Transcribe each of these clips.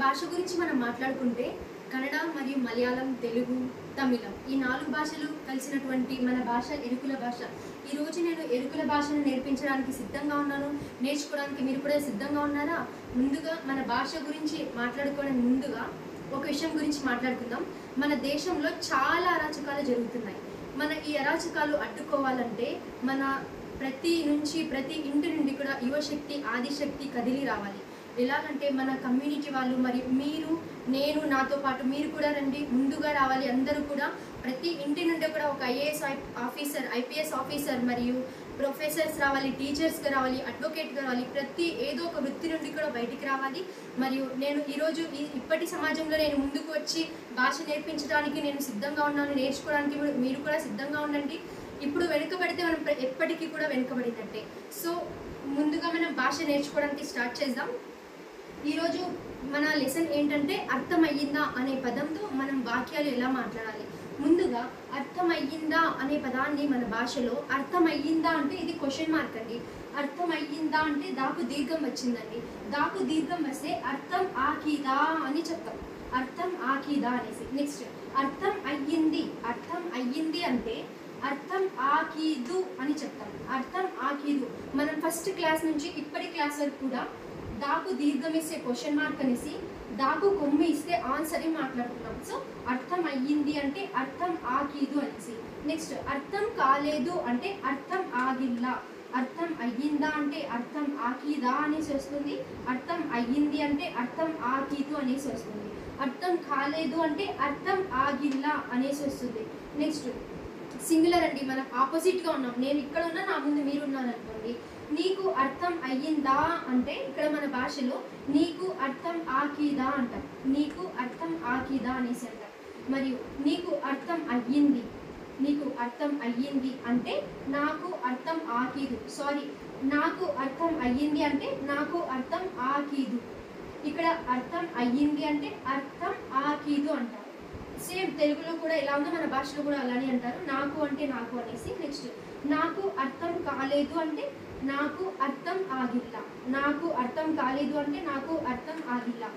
భాష గురించి మనం మాట్లాడుకుంటే కన్నడ మరియు మలయాళం, తెలుగు, తమిళం ఈ 4 భాషలు కలిసినటువంటి మన భాష ఎరుకుల భాష. ఈరోజు నేను ఎరుకుల భాషను నేర్పించడానికి సిద్ధంగా ఉన్నాను. నేర్చుకోవడానికి మీరు కూడా సిద్ధంగా ఉన్నారా? ముందుగా మన భాష గురించి మాట్లాడుకోవడం ముందుగా ఒక విషయం గురించి మాట్లాడుకుందాం. మన దేశంలో చాలా అరాచకాలు జరుగుతున్నాయి. మన ఈ అరాచకాలు అడ్డుకోవాలంటే మన ప్రతి ఇంటి నుండి కూడా యువశక్తి, ఆదిశక్తి కదిలి రావాలి. ఎలాగంటే మన కమ్యూనిటీ వాళ్ళు మరియు మీరు, నేను, నాతో పాటు మీరు కూడా రండి, ముందుగా రావాలి. అందరూ కూడా ప్రతి ఇంటి నుండి కూడా ఒక ఐఏఎస్ ఆఫీసర్, ఐపీఎస్ ఆఫీసర్ మరియు ప్రొఫెసర్స్ రావాలి, టీచర్స్గా రావాలి, అడ్వకేట్గా రావాలి. ఏదో ఒక వృత్తి నుండి కూడా బయటికి రావాలి. మరియు నేను ఈరోజు ఇప్పటి సమాజంలో నేను ముందుకు వచ్చి భాష నేర్పించడానికి నేను సిద్ధంగా ఉన్నాను. నేర్చుకోవడానికి మీరు కూడా సిద్ధంగా ఉండండి. ఇప్పుడు వెనుకబడితే మనం ఎప్పటికీ కూడా వెనుకబడినట్టే. సో ముందుగా మనం భాష నేర్చుకోవడానికి స్టార్ట్ చేద్దాం. ఈరోజు మన లెసన్ ఏంటంటే అర్థమయ్యిందా అనే పదంతో మనం వాక్యాలు ఎలా మాట్లాడాలి. ముందుగా అర్థమయ్యిందా అనే పదాన్ని మన భాషలో అర్థమయ్యిందా అంటే ఇది క్వశ్చన్ మార్క్ అండి. అర్థమయ్యిందా అంటే దాకు దీర్ఘం వచ్చిందండి. దాకు దీర్ఘం వస్తే అర్థం ఆకీదా అని చెప్తాం. అర్థం ఆకీదా అనేసి. నెక్స్ట్ అర్థం అయ్యింది. అర్థం అయ్యింది అంటే అర్థం ఆకీదు అని చెప్తాం. అర్థం ఆకీదు. మనం ఫస్ట్ క్లాస్ నుంచి ఇప్పటి క్లాస్ వరకు కూడా దాకు దీర్ఘం ఇస్తే క్వశ్చన్ మార్క్ అనేసి, దాకు కొమ్ము ఇస్తే ఆన్సర్ అని మాట్లాడుతున్నాం. సో అర్థం అయ్యింది అంటే అర్థం ఆకీదు అనేసి. నెక్స్ట్ అర్థం కాలేదు అంటే అర్థం ఆగిల్లా. అర్థం అయ్యిందా అంటే అర్థం ఆకీదా అనేసి వస్తుంది. అర్థం అయ్యింది అంటే అర్థం ఆకీదు అనేసి వస్తుంది. అర్థం కాలేదు అంటే అర్థం ఆగిల్లా అనేసి వస్తుంది. నెక్స్ట్ సింగులర్ అండి. మనం ఆపోజిట్గా ఉన్నాం. నేను ఇక్కడ ఉన్నా, నా ముందు మీరు ఉన్నాను అనుకోండి. నీకు అర్థం అయ్యిందా అంటే ఇక్కడ మన భాషలో నీకు అర్థం ఆకీదా అంటాం. నీకు అర్థం ఆకీదా అనేసి అంటాం. మరియు నీకు అర్థం అయ్యింది. నీకు అర్థం అయ్యింది అంటే నాకు అర్థం ఆకీదు. నాకు అర్థం అయ్యింది అంటే నాకు అర్థం ఆకీదు. ఇక్కడ అర్థం అయ్యింది అంటే అర్థం ఆకీదు అంటారు. సేమ్ తెలుగులో కూడా ఎలా ఉందో మన భాషలో కూడా అలానే అంటారు. నాకు అంటే నాకు అనేసి. నెక్స్ట్ నాకు అర్థం కాలేదు అంటే నాకు అర్థం ఆగిల్లా. నాకు అర్థం కాలేదు అంటే నాకు అర్థం ఆగిల్లా.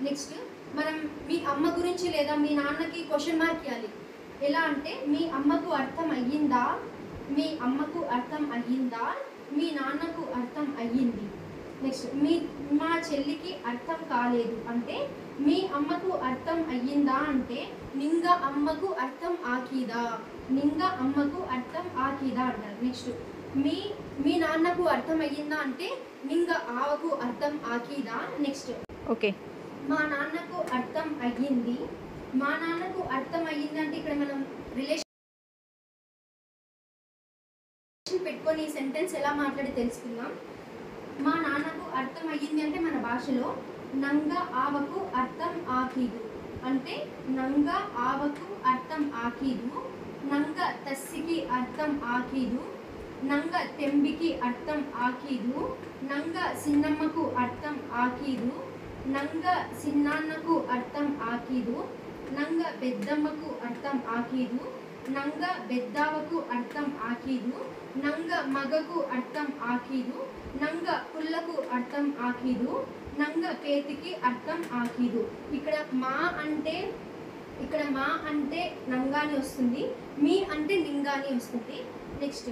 నెక్స్ట్ మనం మీ అమ్మ గురించి లేదా మీ నాన్నకి క్వశ్చన్ మార్క్ ఇవ్వాలి. ఎలా అంటే మీ అమ్మకు అర్థం అయ్యిందా, మీ అమ్మకు అర్థం అయ్యిందా, మీ నాన్నకు అర్థం అయ్యింది. నెక్స్ట్ మా చెల్లికి అర్థం కాలేదు అంటే మీ అమ్మకు అర్థం అయ్యిందా అంటే నింగ అమ్మకు అర్థం ఆకీదా. నింగ అమ్మకు అర్థం ఆకీదా అంటారు. నెక్స్ట్ మీ నాన్నకు అర్థం అయ్యిందా అంటే నింగ ఆవకు అర్థం ఆకీదా. నెక్స్ట్ ఓకే, మా నాన్నకు అర్థం అయ్యింది. మా నాన్నకు అర్థం అయ్యింది అంటే ఇక్కడ మనం రిలేషన్ పెట్టుకొని ఈ సెంటెన్స్ ఎలా మాట్లాడి తెలుసుకుందాం. మా నాన్నకు అర్థం అయ్యింది అంటే మన భాషలో నంగ ఆవకు అర్థం ఆకీదు అంటే నంగ ఆవకు అర్థం ఆకీదు. నంగ తస్సికి అర్థం ఆకీదు. నంగ తెంబికి అర్థం ఆకీదు. నంగ సిన్నమ్మకు అర్థం ఆకీదు. నంగ సిన్నాన్నకు అర్థం ఆకీదు. నంగ పెద్దమ్మకు అర్థం ఆకీదు. నంగ పెద్దావకు అర్థం ఆకీదు. నంగ మగకు అర్థం ఆకీదు. నంగ పుల్లకు అర్థం ఆకీదు. నంగ పేతికి అర్థం ఆకీదు. ఇక్కడ మా అంటే నంగాని వస్తుంది. మీ అంటే నింగాని వస్తుంది. నెక్స్ట్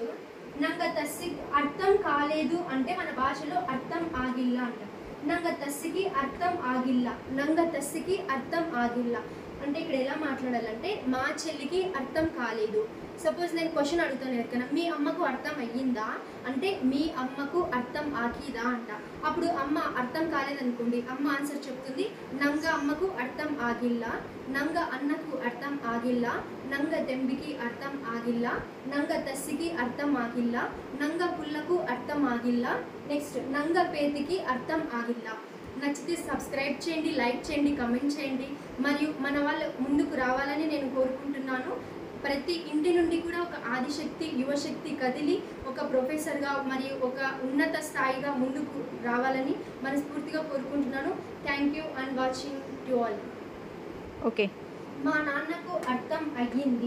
నంగ తస్సి అర్థం కాలేదు అంటే మన భాషలో అర్థం ఆగిల్లా అంటాం. నంగ తస్సికి అర్థం ఆగిల్లా. నంగ తస్సికి అర్థం ఆగిల్లా అంటే ఇక్కడ ఎలా మాట్లాడాలంటే మా చెల్లికి అర్థం కాలేదు. సపోజ్ నేను క్వశ్చన్ అడుగుతాను ఎవరికైనా, మీ అమ్మకు అర్థం అయ్యిందా అంటే మీ అమ్మకు అర్థం ఆకీదా అంట. అప్పుడు అమ్మ అర్థం కాలేదనుకోండి, అమ్మ ఆన్సర్ చెప్తుంది నంగ అమ్మకు అర్థం ఆగిల్లా. నంగ అన్నకు అర్థం ఆగిల్లా. నంగ తెంబికి అర్థం ఆగిల్లా. నంగ తస్సికి అర్థం ఆగిల్లా. నంగ పుల్లకు అర్థం ఆగిల్లా. నెక్స్ట్ నంగ పేతికి అర్థం ఆగిల్లా. నచ్చితే సబ్స్క్రైబ్ చేయండి, లైక్ చేయండి, కమెంట్ చేయండి. మరియు మన వాళ్ళు ముందుకు రావాలని నేను కోరుకుంటున్నాను. ప్రతి ఇంటి నుండి కూడా ఒక ఆదిశక్తి, యువశక్తి కదిలి ఒక ప్రొఫెసర్గా మరియు ఒక ఉన్నత స్థాయిగా ముందుకు రావాలని మనస్ఫూర్తిగా కోరుకుంటున్నాను. Thank you and watching to all. Okay. మా నాన్నకు అర్థం అయ్యింది.